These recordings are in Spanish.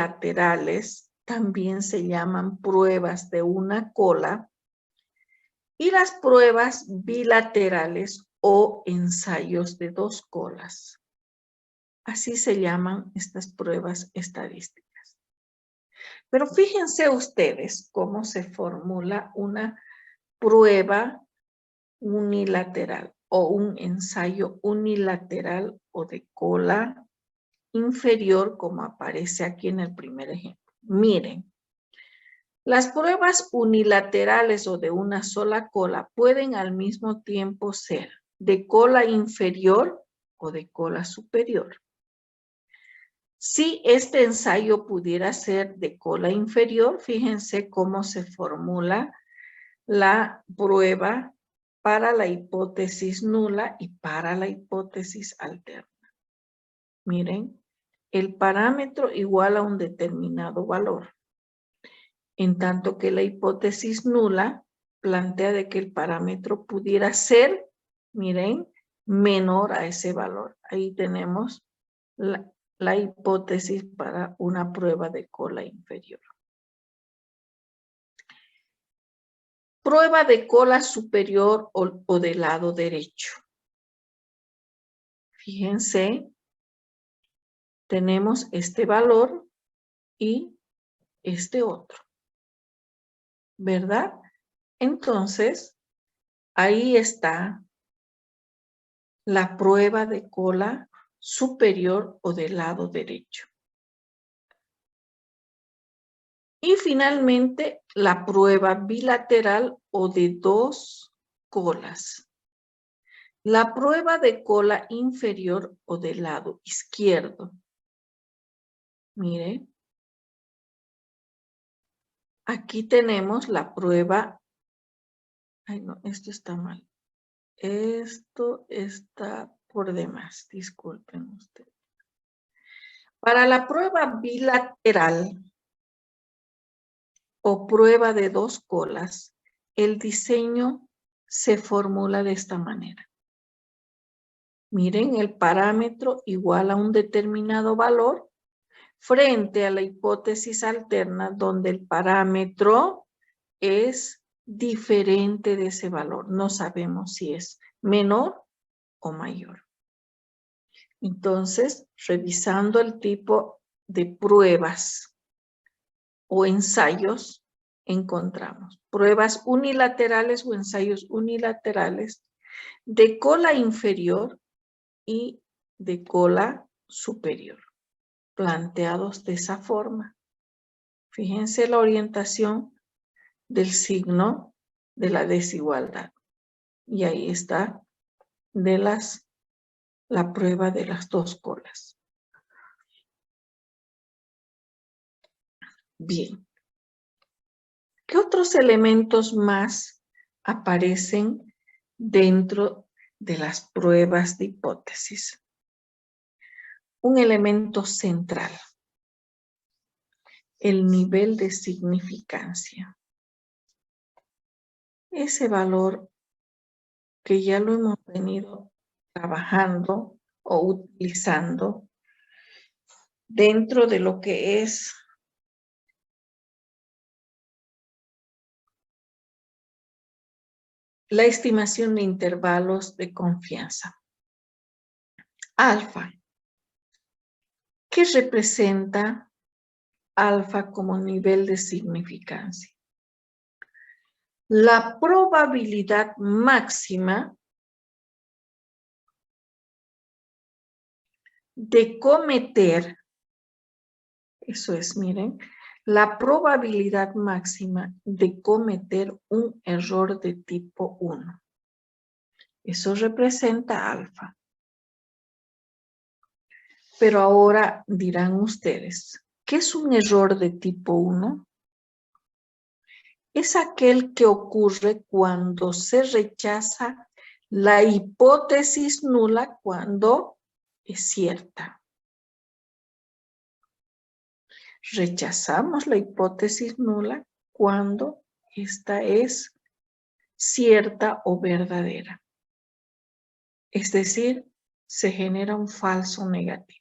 unilaterales también se llaman pruebas de una cola y las pruebas bilaterales o ensayos de dos colas. Así se llaman estas pruebas estadísticas. Pero fíjense ustedes cómo se formula una prueba unilateral o un ensayo unilateral o de cola inferior, como aparece aquí en el primer ejemplo. Miren, las pruebas unilaterales o de una sola cola pueden al mismo tiempo ser de cola inferior o de cola superior. Si este ensayo pudiera ser de cola inferior, fíjense cómo se formula la prueba para la hipótesis nula y para la hipótesis alterna. Miren, el parámetro igual a un determinado valor. En tanto que la hipótesis nula plantea de que el parámetro pudiera ser, miren, menor a ese valor. Ahí tenemos la hipótesis para una prueba de cola inferior. Prueba de cola superior o de lado derecho. Fíjense, tenemos este valor y este otro, ¿verdad? Entonces, ahí está la prueba de cola superior o del lado derecho. Y finalmente, la prueba bilateral o de dos colas. La prueba de cola inferior o del lado izquierdo. Mire, aquí tenemos la prueba. Ay, no, esto está mal. Esto está por demás, disculpen ustedes. Para la prueba bilateral o prueba de dos colas, el diseño se formula de esta manera. Miren, el parámetro igual a un determinado valor frente a la hipótesis alterna donde el parámetro es diferente de ese valor. No sabemos si es menor o mayor. Entonces, revisando el tipo de pruebas o ensayos, encontramos pruebas unilaterales o ensayos unilaterales de cola inferior y de cola superior, planteados de esa forma. Fíjense la orientación del signo de la desigualdad. Y ahí está la prueba de las dos colas. Bien. ¿Qué otros elementos más aparecen dentro de las pruebas de hipótesis? Un elemento central, el nivel de significancia. Ese valor que ya lo hemos venido trabajando o utilizando dentro de lo que es la estimación de intervalos de confianza. Alfa. ¿Qué representa alfa como nivel de significancia? La probabilidad máxima de cometer, eso es, miren, la probabilidad máxima de cometer un error de tipo 1. Eso representa alfa. Pero ahora dirán ustedes, ¿qué es un error de tipo 1? Es aquel que ocurre cuando se rechaza la hipótesis nula cuando es cierta. Rechazamos la hipótesis nula cuando esta es cierta o verdadera. Es decir, se genera un falso negativo.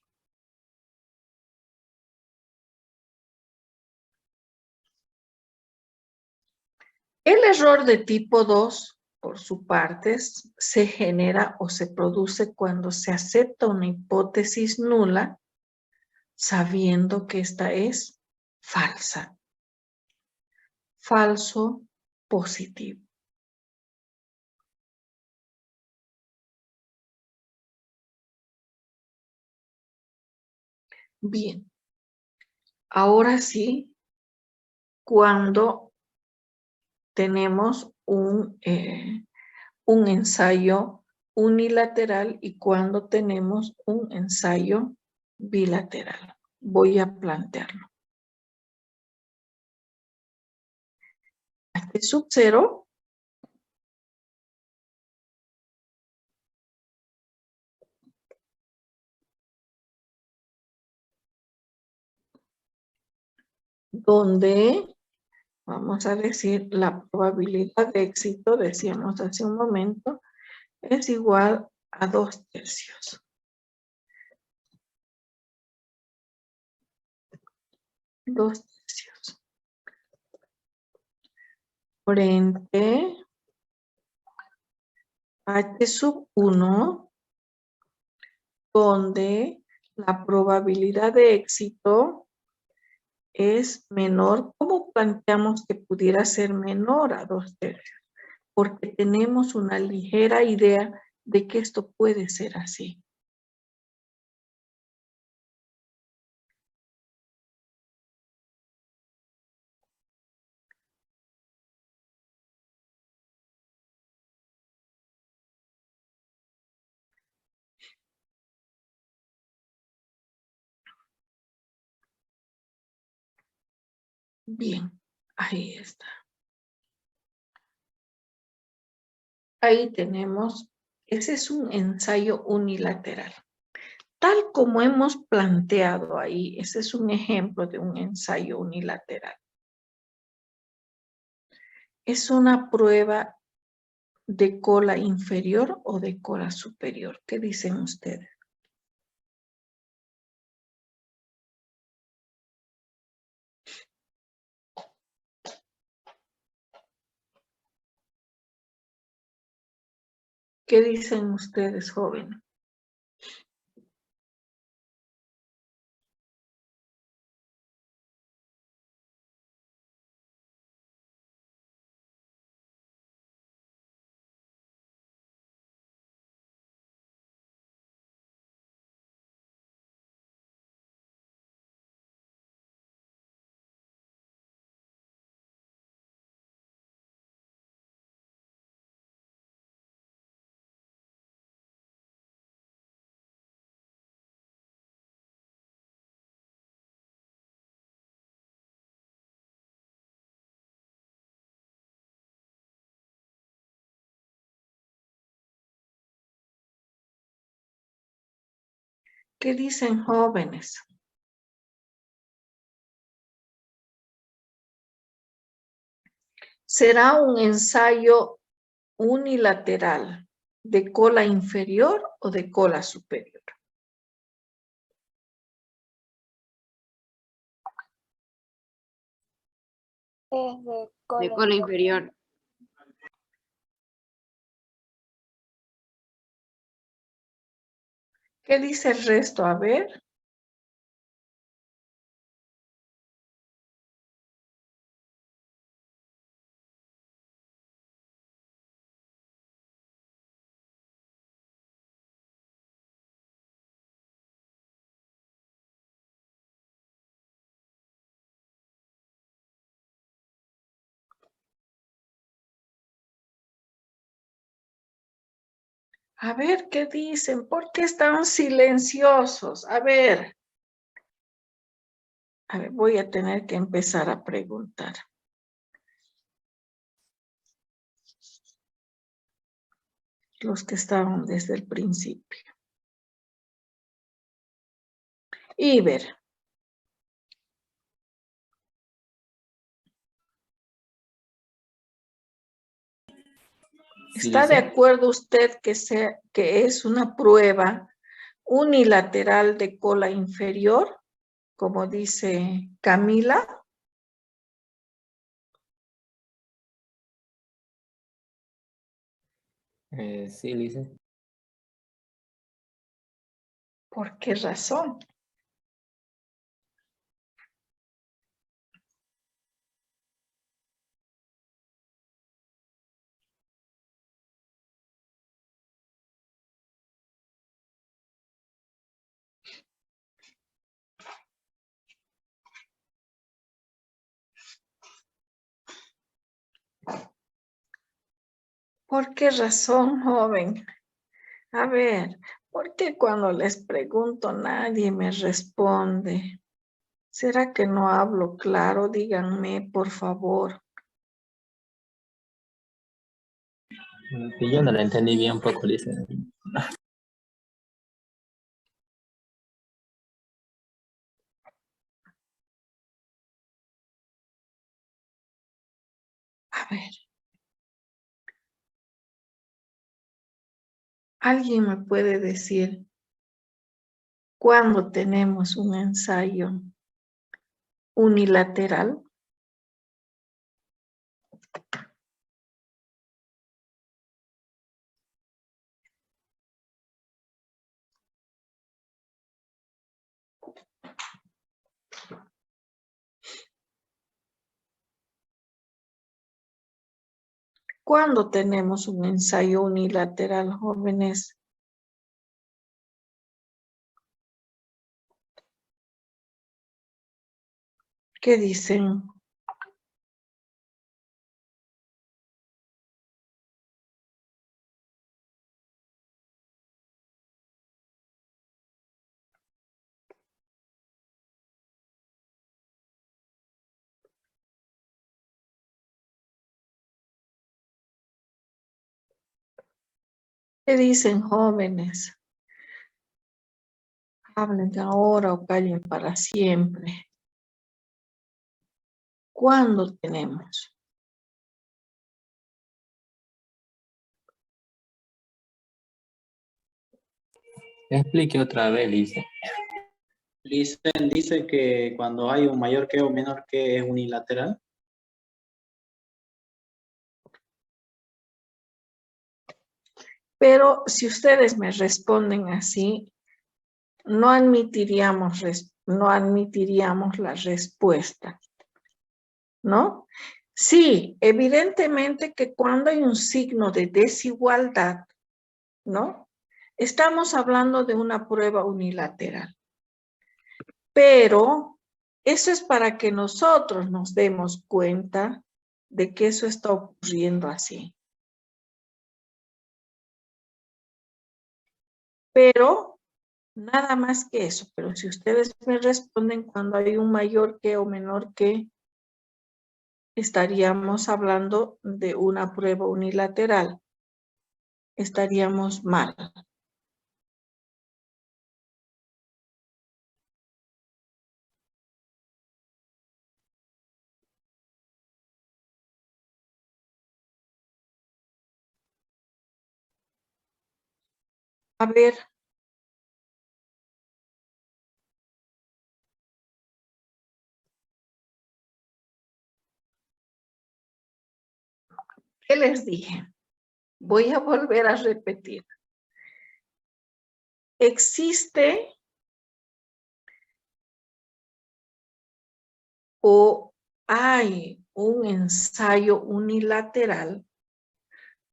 El error de tipo 2, por su parte, se genera o se produce cuando se acepta una hipótesis nula sabiendo que esta es falsa. Falso positivo. Bien. Ahora sí, cuando tenemos un ensayo unilateral y cuando tenemos un ensayo bilateral. Voy a plantearlo. H sub 0 donde vamos a decir la probabilidad de éxito, decíamos hace un momento, es igual a 2/3. 2/3. Frente a H sub 1, donde la probabilidad de éxito es menor. ¿Cómo planteamos que pudiera ser menor a 2/3? Porque tenemos una ligera idea de que esto puede ser así. Bien, ahí está. Ahí tenemos, ese es un ensayo unilateral. Tal como hemos planteado ahí, ese es un ejemplo de un ensayo unilateral. Es una prueba de cola inferior o de cola superior. ¿Qué dicen ustedes? ¿Qué dicen ustedes, jóvenes? ¿Qué dicen, jóvenes? ¿Será un ensayo unilateral de cola inferior o de cola superior? Es de cola inferior. ¿Qué dice el resto? A ver. A ver, ¿qué dicen? ¿Por qué están silenciosos? A ver, voy a tener que empezar a preguntar. Los que estaban desde el principio. Iber. ¿Está de acuerdo usted que es una prueba unilateral de cola inferior, como dice Camila? Sí, Lisa. ¿Por qué razón? ¿Por qué razón, joven? A ver, ¿por qué cuando les pregunto nadie me responde? ¿Será que no hablo claro? Díganme, por favor. Que yo no la entendí bien un poco, Lisa. A ver. ¿Alguien me puede decir cuándo tenemos un ensayo unilateral? ¿Cuándo tenemos un ensayo unilateral, jóvenes? ¿Qué dicen? ¿Qué dicen, jóvenes? Hablen ahora o callen para siempre. ¿Cuándo tenemos? Explique otra vez, Lisa. Dice que cuando hay un mayor que o menor que es unilateral. Pero si ustedes me responden así, no admitiríamos la respuesta, ¿no? Sí, evidentemente que cuando hay un signo de desigualdad, ¿no? Estamos hablando de una prueba unilateral. Pero eso es para que nosotros nos demos cuenta de que eso está ocurriendo así. Pero nada más que eso. Pero si ustedes me responden cuando hay un mayor que o menor que, estaríamos hablando de una prueba unilateral. Estaríamos mal. A ver. ¿Qué les dije? Voy a volver a repetir. Existe o hay un ensayo unilateral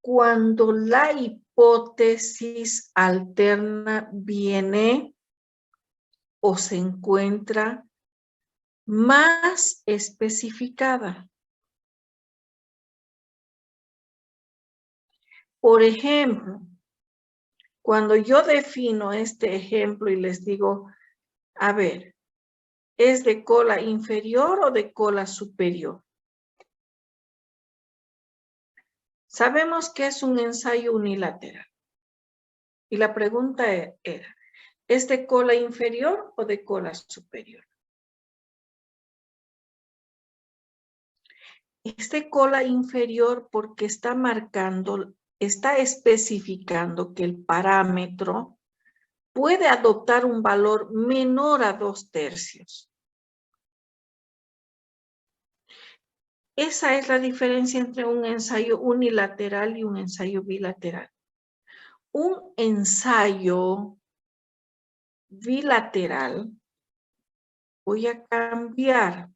cuando la hipótesis alterna viene o se encuentra más especificada. Por ejemplo, cuando yo defino este ejemplo y les digo, a ver, ¿es de cola inferior o de cola superior? Sabemos que es un ensayo unilateral. Y la pregunta era, ¿es de cola inferior o de cola superior? Es de cola inferior porque está marcando, está especificando que el parámetro puede adoptar un valor menor a 2/3. Esa es la diferencia entre un ensayo unilateral y un ensayo bilateral. un ensayo bilateral, voy a cambiar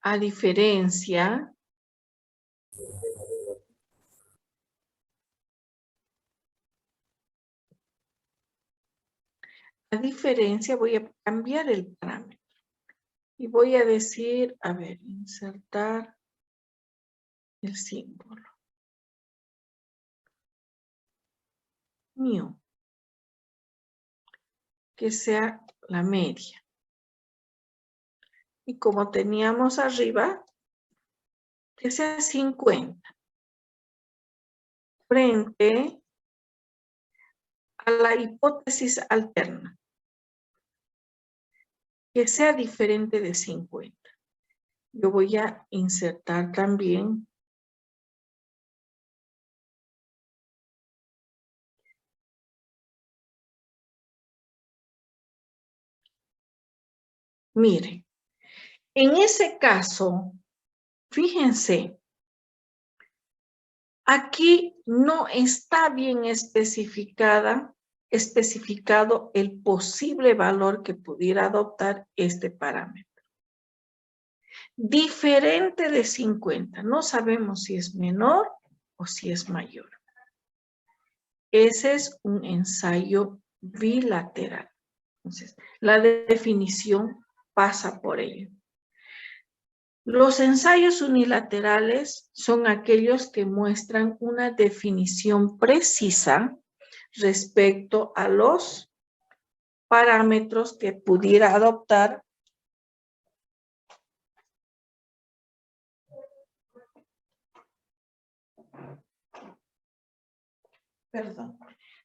a diferencia voy a cambiar el parámetro y voy a decir, a ver, insertar el símbolo. Mu, que sea la media. Y como teníamos arriba, que sea 50. Frente a la hipótesis alterna. Que sea diferente de 50. Yo voy a insertar también mire, en ese caso, fíjense, aquí no está bien especificado el posible valor que pudiera adoptar este parámetro. Diferente de 50, no sabemos si es menor o si es mayor. Ese es un ensayo bilateral. Entonces, la definición pasa por ello. Los ensayos unilaterales son aquellos que muestran una definición precisa respecto a los parámetros que pudiera adoptar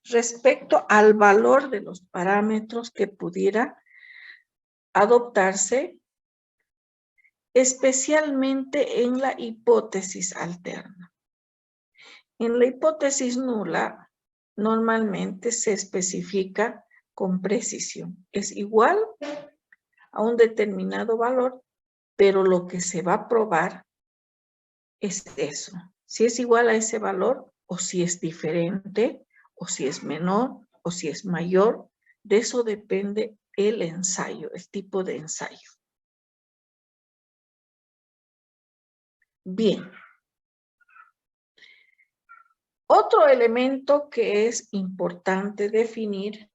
respecto al valor de los parámetros que pudiera adoptarse, especialmente en la hipótesis alterna. En la hipótesis nula, normalmente se especifica con precisión. Es igual a un determinado valor, pero lo que se va a probar es eso. Si es igual a ese valor, o si es diferente, o si es menor, o si es mayor, de eso depende el ensayo, el tipo de ensayo. Bien. Otro elemento que es importante definir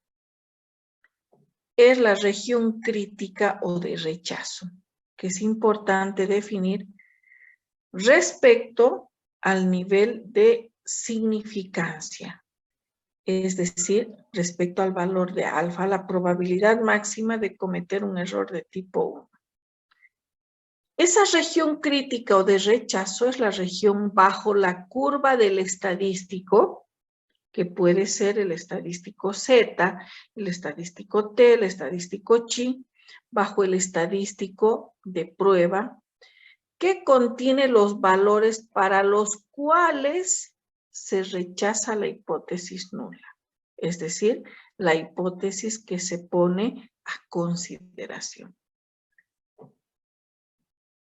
es la región crítica o de rechazo, que es importante definir respecto al nivel de significancia, es decir, respecto al valor de alfa, la probabilidad máxima de cometer un error de tipo 1. Esa región crítica o de rechazo es la región bajo la curva del estadístico, que puede ser el estadístico Z, el estadístico T, el estadístico Chi, bajo el estadístico de prueba, que contiene los valores para los cuales se rechaza la hipótesis nula, es decir, la hipótesis que se pone a consideración.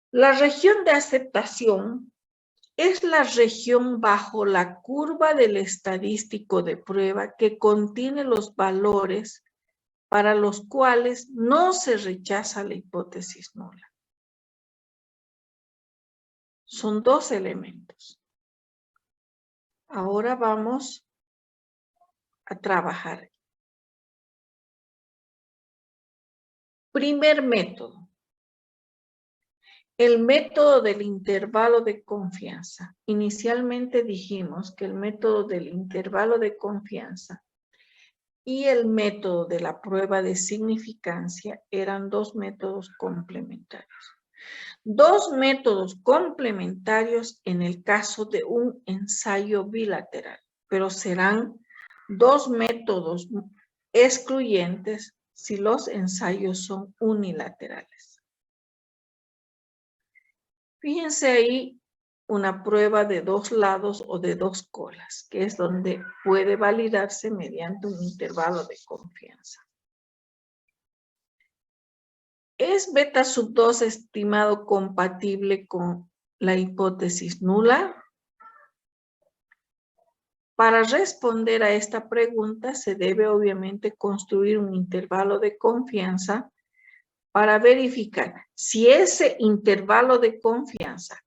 La región de aceptación es la región bajo la curva del estadístico de prueba que contiene los valores para los cuales no se rechaza la hipótesis nula. Son dos elementos. Ahora vamos a trabajar. Primer método. El método del intervalo de confianza. Inicialmente dijimos que el método del intervalo de confianza y el método de la prueba de significancia eran dos métodos complementarios. Dos métodos complementarios en el caso de un ensayo bilateral, pero serán dos métodos excluyentes si los ensayos son unilaterales. Fíjense ahí una prueba de dos lados o de dos colas, que es donde puede validarse mediante un intervalo de confianza. ¿Es beta sub 2 estimado compatible con la hipótesis nula? Para responder a esta pregunta se debe obviamente construir un intervalo de confianza para verificar si ese intervalo de confianza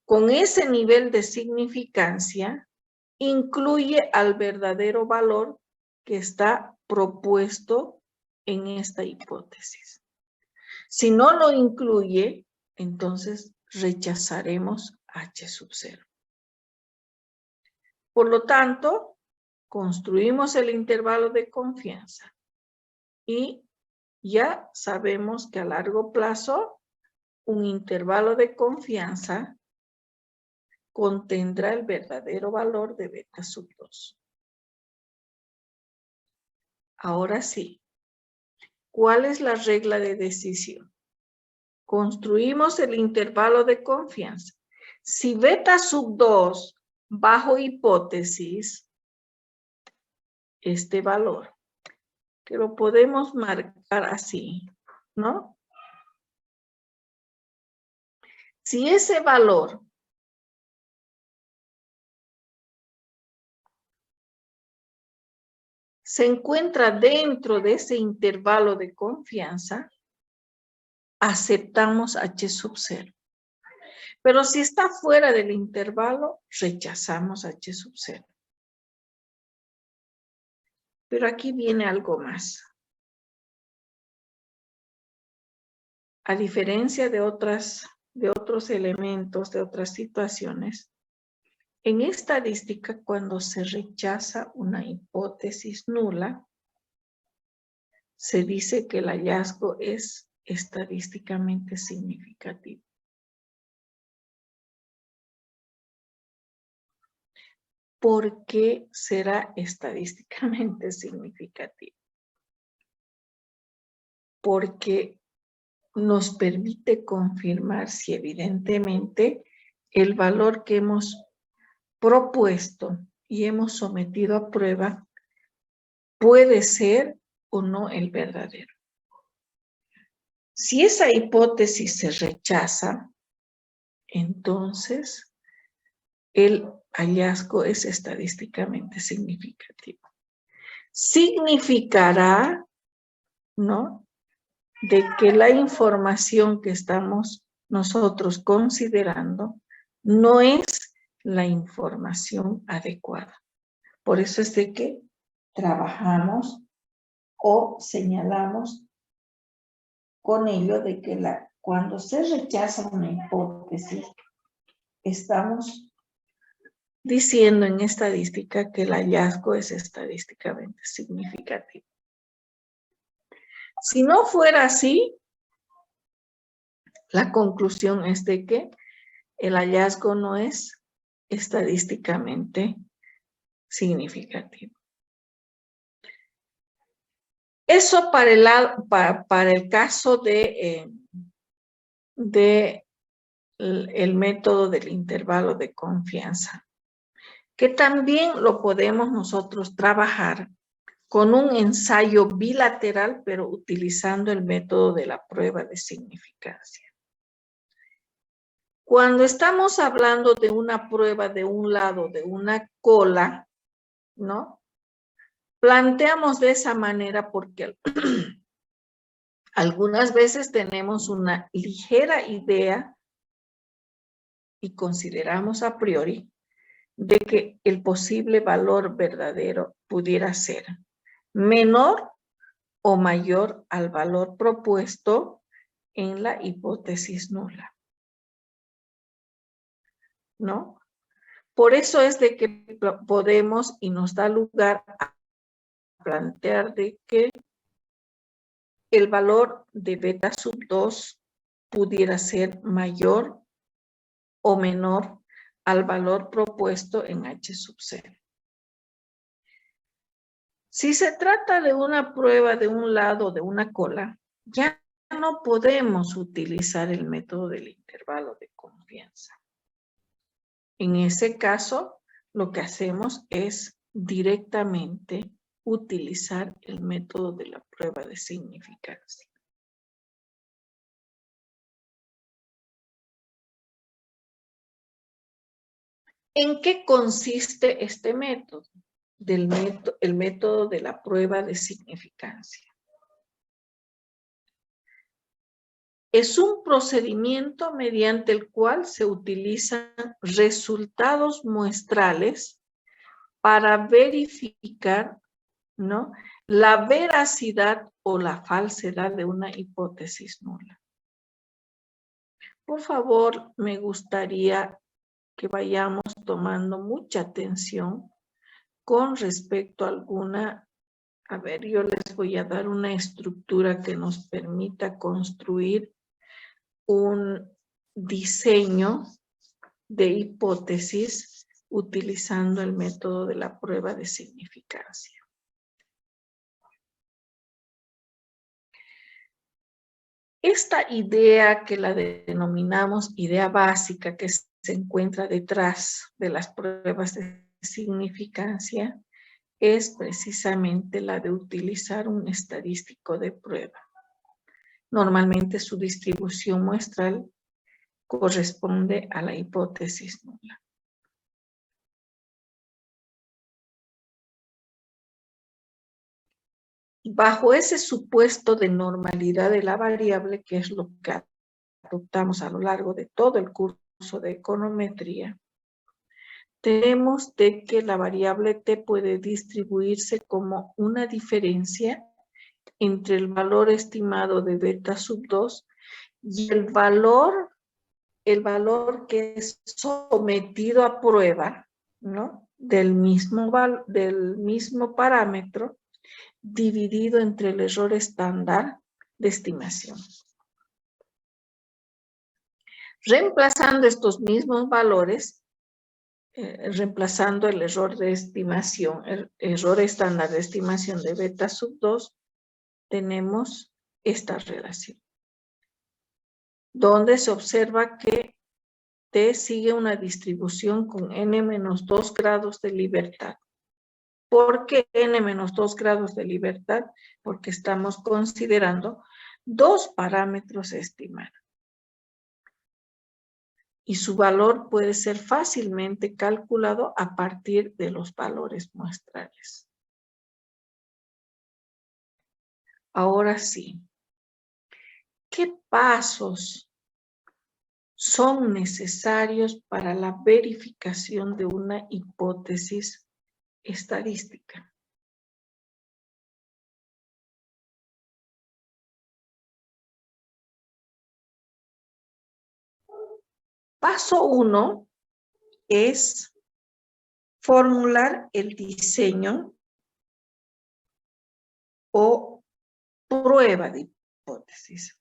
con ese nivel de significancia incluye al verdadero valor que está propuesto en esta hipótesis. Si no lo incluye, entonces rechazaremos H sub 0. Por lo tanto, construimos el intervalo de confianza y ya sabemos que a largo plazo un intervalo de confianza contendrá el verdadero valor de beta sub 2. Ahora sí, ¿cuál es la regla de decisión? Construimos el intervalo de confianza. Si beta sub 2 bajo hipótesis, este valor, que lo podemos marcar así, ¿no? Si ese valor se encuentra dentro de ese intervalo de confianza, aceptamos H sub 0. Pero si está fuera del intervalo, rechazamos H sub 0. Pero aquí viene algo más. A diferencia de otros elementos, de otras situaciones, en estadística, cuando se rechaza una hipótesis nula, se dice que el hallazgo es estadísticamente significativo. ¿Por qué será estadísticamente significativo? Porque nos permite confirmar si evidentemente el valor que hemos propuesto y hemos sometido a prueba puede ser o no el verdadero. Si esa hipótesis se rechaza, entonces el hallazgo es estadísticamente significativo. Significará, ¿no?, de que la información que estamos nosotros considerando no es la información adecuada. Por eso es de que trabajamos o señalamos con ello de que cuando se rechaza una hipótesis, estamos diciendo en estadística que el hallazgo es estadísticamente significativo. Si no fuera así, la conclusión es de que el hallazgo no es estadísticamente significativo. Eso para el caso de el método del intervalo de confianza, que también lo podemos nosotros trabajar con un ensayo bilateral, pero utilizando el método de la prueba de significancia. Cuando estamos hablando de una prueba de un lado, de una cola, ¿no?, planteamos de esa manera porque algunas veces tenemos una ligera idea y consideramos a priori de que el posible valor verdadero pudiera ser menor o mayor al valor propuesto en la hipótesis nula, ¿no? Por eso es de que podemos y nos da lugar a plantear de que el valor de beta sub 2 pudiera ser mayor o menor al valor propuesto en H sub 0. Si se trata de una prueba de un lado de una cola, ya no podemos utilizar el método del intervalo de confianza. En ese caso, lo que hacemos es directamente utilizar el método de la prueba de significancia. ¿En qué consiste este método? El método de la prueba de significancia. Es un procedimiento mediante el cual se utilizan resultados muestrales para verificar, ¿no?, la veracidad o la falsedad de una hipótesis nula. Por favor, me gustaría que vayamos tomando mucha atención con respecto a alguna. A ver, yo les voy a dar una estructura que nos permita construir un diseño de hipótesis utilizando el método de la prueba de significancia. Esta idea que la denominamos idea básica que se encuentra detrás de las pruebas de significancia es precisamente la de utilizar un estadístico de prueba. Normalmente su distribución muestral corresponde a la hipótesis nula. Bajo ese supuesto de normalidad de la variable, que es lo que adoptamos a lo largo de todo el curso de econometría, tenemos de que la variable t puede distribuirse como una diferencia entre el valor estimado de beta sub 2 y el valor que es sometido a prueba, ¿no?, del mismo parámetro dividido entre el error estándar de estimación. Reemplazando estos mismos valores, reemplazando el error de estimación, el error estándar de estimación de beta sub 2, tenemos esta relación, donde se observa que T sigue una distribución con n-2 grados de libertad. ¿Por qué n-2 grados de libertad? Porque estamos considerando dos parámetros a estimar. Y su valor puede ser fácilmente calculado a partir de los valores muestrales. Ahora sí, ¿qué pasos son necesarios para la verificación de una hipótesis estadística? Paso 1 es formular el diseño o prueba de hipótesis.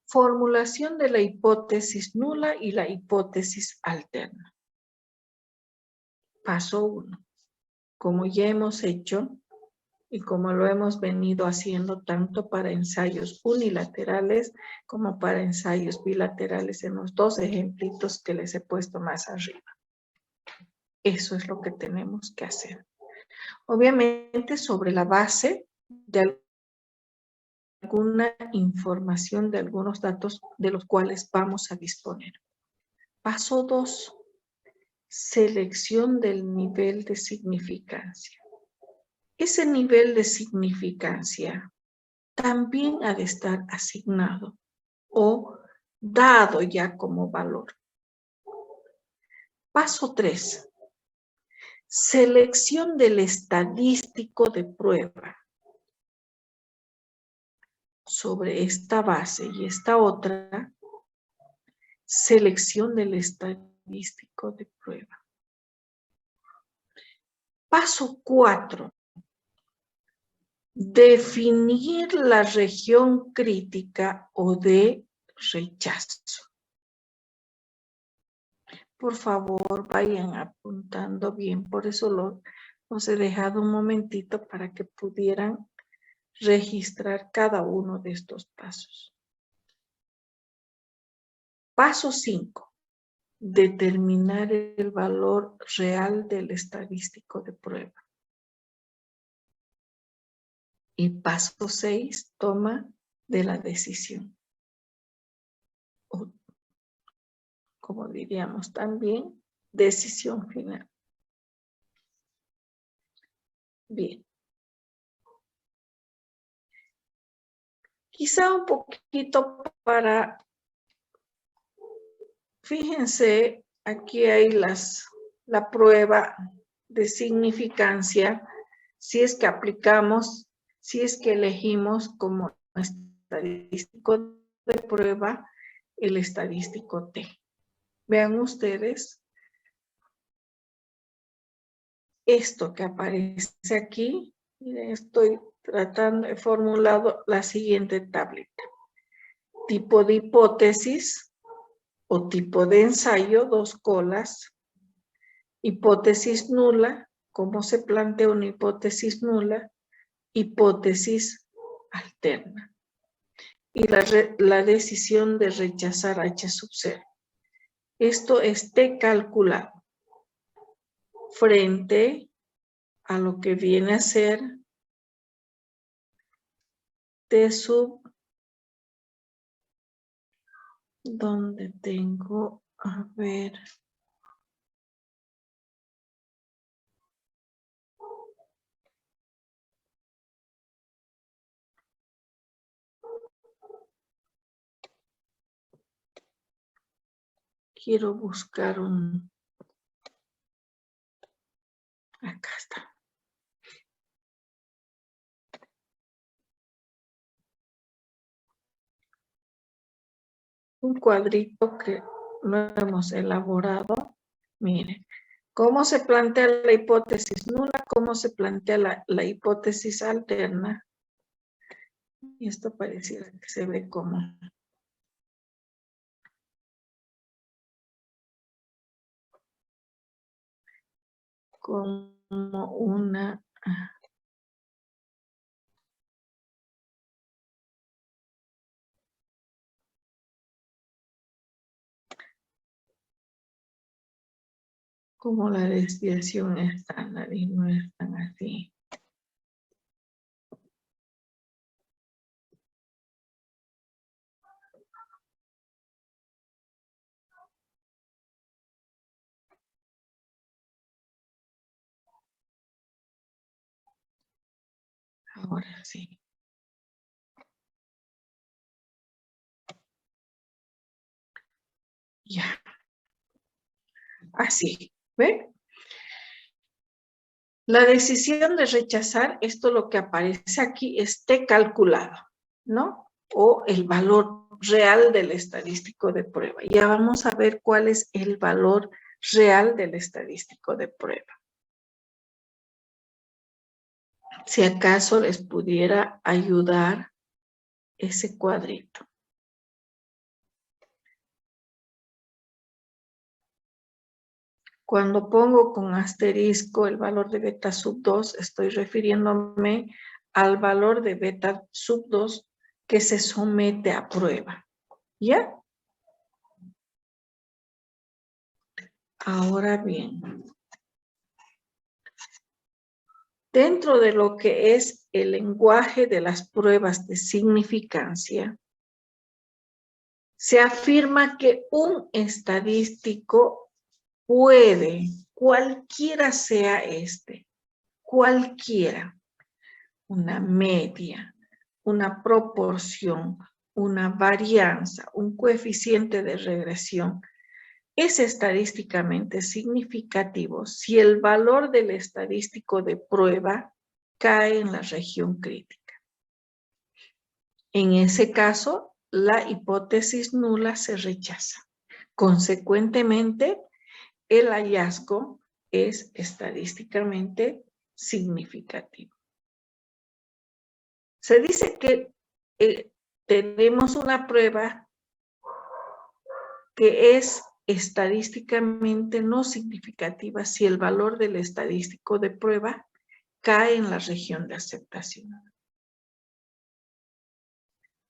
Formulación de la hipótesis nula y la hipótesis alterna. Paso 1. Como ya hemos hecho y como lo hemos venido haciendo tanto para ensayos unilaterales como para ensayos bilaterales en los dos ejemplitos que les he puesto más arriba. Eso es lo que tenemos que hacer. Obviamente sobre la base de alguna información, de algunos datos de los cuales vamos a disponer. Paso 2. Selección del nivel de significancia. Ese nivel de significancia también ha de estar asignado o dado ya como valor. Paso 3. Selección del estadístico de prueba. Sobre esta base y esta otra, selección del estadístico estadístico de prueba. Paso 4. Definir la región crítica o de rechazo. Por favor, vayan apuntando bien. Por eso los he dejado un momentito para que pudieran registrar cada uno de estos pasos. Paso 5. Determinar el valor real del estadístico de prueba. Y paso 6, toma de la decisión. O, como diríamos también, decisión final. Bien. Quizá un poquito para... Fíjense, aquí hay la prueba de significancia, si es que aplicamos, si es que elegimos como estadístico de prueba el estadístico T. Vean ustedes esto que aparece aquí. Miren, estoy tratando, he formulado la siguiente tablita. Tipo de hipótesis o tipo de ensayo, 2 colas. Hipótesis nula, cómo se plantea una hipótesis nula. Hipótesis alterna. Y la decisión de rechazar H sub 0. Esto es T calculado frente a lo que viene a ser T sub, donde tengo, a ver, quiero buscar acá está. Un cuadrito que lo hemos elaborado. Miren, cómo se plantea la hipótesis nula, cómo se plantea la hipótesis alterna. Y esto pareciera que se ve como una... como la desviación estándar y no es tan así. Ahora sí. Ya. Así. ¿Ven? La decisión de rechazar, esto lo que aparece aquí, esté calculado, ¿no? O el valor real del estadístico de prueba. Ya vamos a ver cuál es el valor real del estadístico de prueba. Si acaso les pudiera ayudar ese cuadrito. Cuando pongo con asterisco el valor de beta sub 2, estoy refiriéndome al valor de beta sub 2 que se somete a prueba. ¿Ya? Ahora bien, dentro de lo que es el lenguaje de las pruebas de significancia, se afirma que un estadístico puede, cualquiera sea este, cualquiera, una media, una proporción, una varianza, un coeficiente de regresión, es estadísticamente significativo si el valor del estadístico de prueba cae en la región crítica. En ese caso, la hipótesis nula se rechaza. Consecuentemente, el hallazgo es estadísticamente significativo. Se dice que tenemos una prueba que es estadísticamente no significativa si el valor del estadístico de prueba cae en la región de aceptación.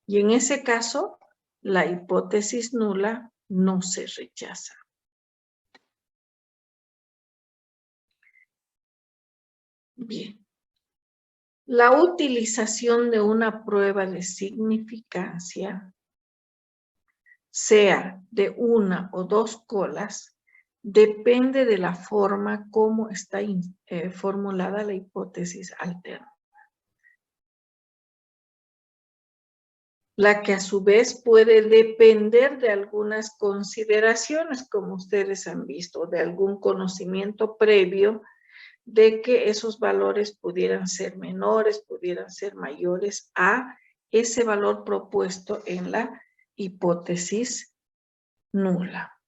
Y en ese caso, la hipótesis nula no se rechaza. Bien. La utilización de una prueba de significancia, sea de una o dos colas, depende de la forma como está formulada la hipótesis alterna. La que a su vez puede depender de algunas consideraciones, como ustedes han visto, de algún conocimiento previo de que esos valores pudieran ser menores, pudieran ser mayores a ese valor propuesto en la hipótesis nula.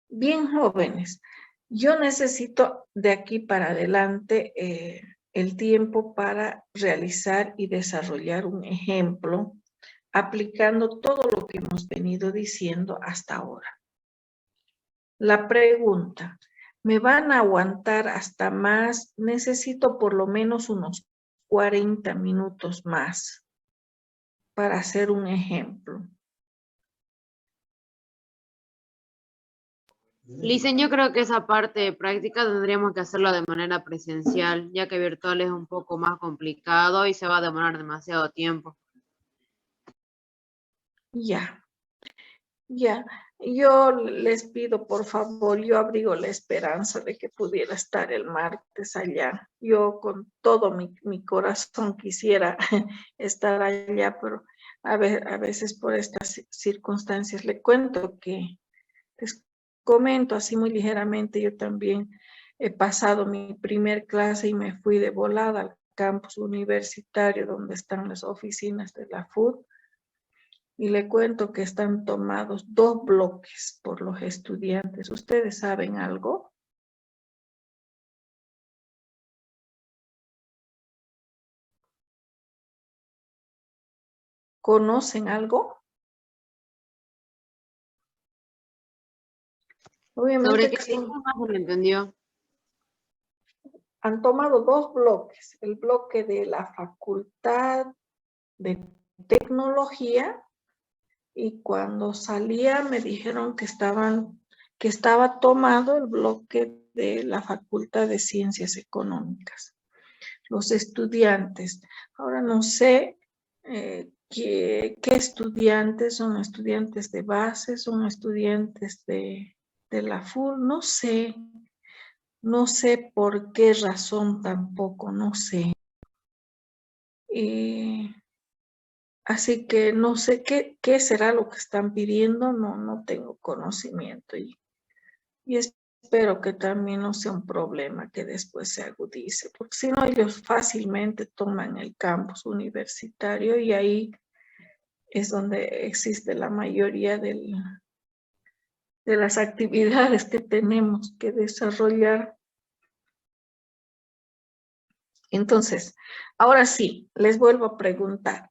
Bien, jóvenes, yo necesito de aquí para adelante el tiempo para realizar y desarrollar un ejemplo aplicando todo lo que hemos venido diciendo hasta ahora. La pregunta, ¿me van a aguantar hasta más? Necesito por lo menos unos 40 minutos más para hacer un ejemplo. Licen, yo creo que esa parte de práctica tendríamos que hacerlo de manera presencial, ya que virtual es un poco más complicado y se va a demorar demasiado tiempo. Ya. Yo les pido, por favor, yo abrigo la esperanza de que pudiera estar el martes allá. Yo con todo mi corazón quisiera estar allá, pero a veces por estas circunstancias les cuento que, les comento así muy ligeramente, yo también he pasado mi primer clase y me fui de volada al campus universitario donde están las oficinas de la FUD. Y le cuento que están tomados 2 bloques por los estudiantes. ¿Ustedes saben algo? ¿Conocen algo? Obviamente ¿Sobre que qué tema no se entendió? han tomado 2 bloques. El bloque de la Facultad de Tecnología y cuando salía me dijeron que estaba tomado el bloque de la Facultad de Ciencias Económicas. Los estudiantes. Ahora no sé qué estudiantes, son estudiantes de base, son estudiantes de la FUL, no sé por qué razón tampoco, no sé. Así que no sé qué será lo que están pidiendo, no tengo conocimiento y espero que también no sea un problema que después se agudice, porque si no ellos fácilmente toman el campus universitario y ahí es donde existe la mayoría de las actividades que tenemos que desarrollar. Entonces, ahora sí, les vuelvo a preguntar.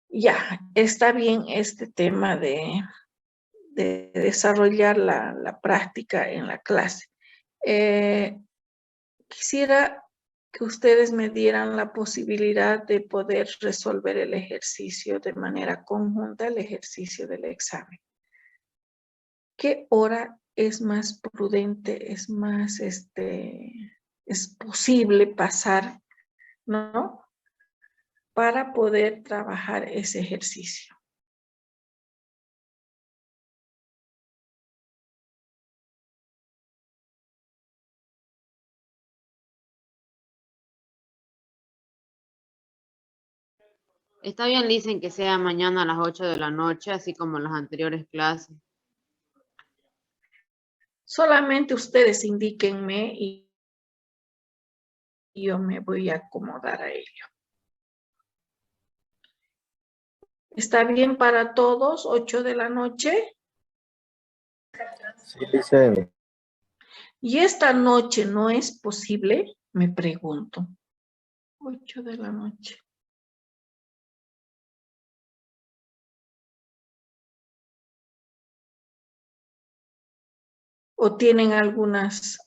Ya, está bien este tema de desarrollar la práctica en la clase. Quisiera que ustedes me dieran la posibilidad de poder resolver el ejercicio de manera conjunta, el ejercicio del examen. ¿Qué hora es más prudente, es más, es posible pasar, ¿no? Para poder trabajar ese ejercicio. Está bien, Licen, que sea mañana a las 8 de la noche, así como en las anteriores clases. Solamente ustedes indíquenme y yo me voy a acomodar a ello. ¿Está bien para todos, 8 de la noche? Sí, dice, Y esta noche no es posible, me pregunto. 8 de la noche. ¿O tienen algunos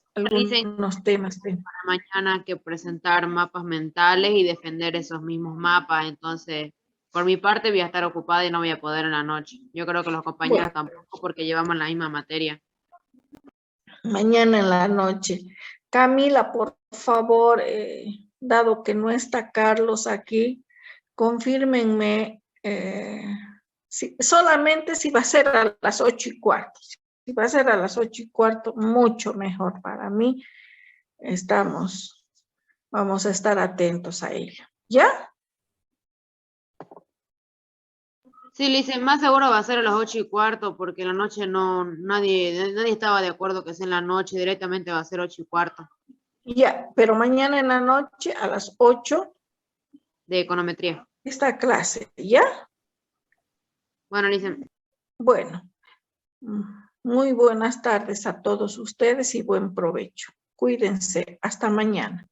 temas? Mañana que presentar mapas mentales y defender esos mismos mapas. Entonces, por mi parte voy a estar ocupada y no voy a poder en la noche. Yo creo que los compañeros tampoco porque llevamos la misma materia. Mañana en la noche. Camila, por favor, dado que no está Carlos aquí, confírmenme solamente si va a ser a las 8:15. Si va a ser a las 8:15, mucho mejor para mí. Vamos a estar atentos a ello. ¿Ya? Sí, Lice, más seguro va a ser a las 8:15 porque en la noche nadie estaba de acuerdo que sea en la noche, directamente va a ser 8:15 Ya, pero mañana en la noche a las 8 de econometría. esta clase, ¿ya? Bueno, Lice. Bueno, muy buenas tardes a todos ustedes y buen provecho. Cuídense. Hasta mañana.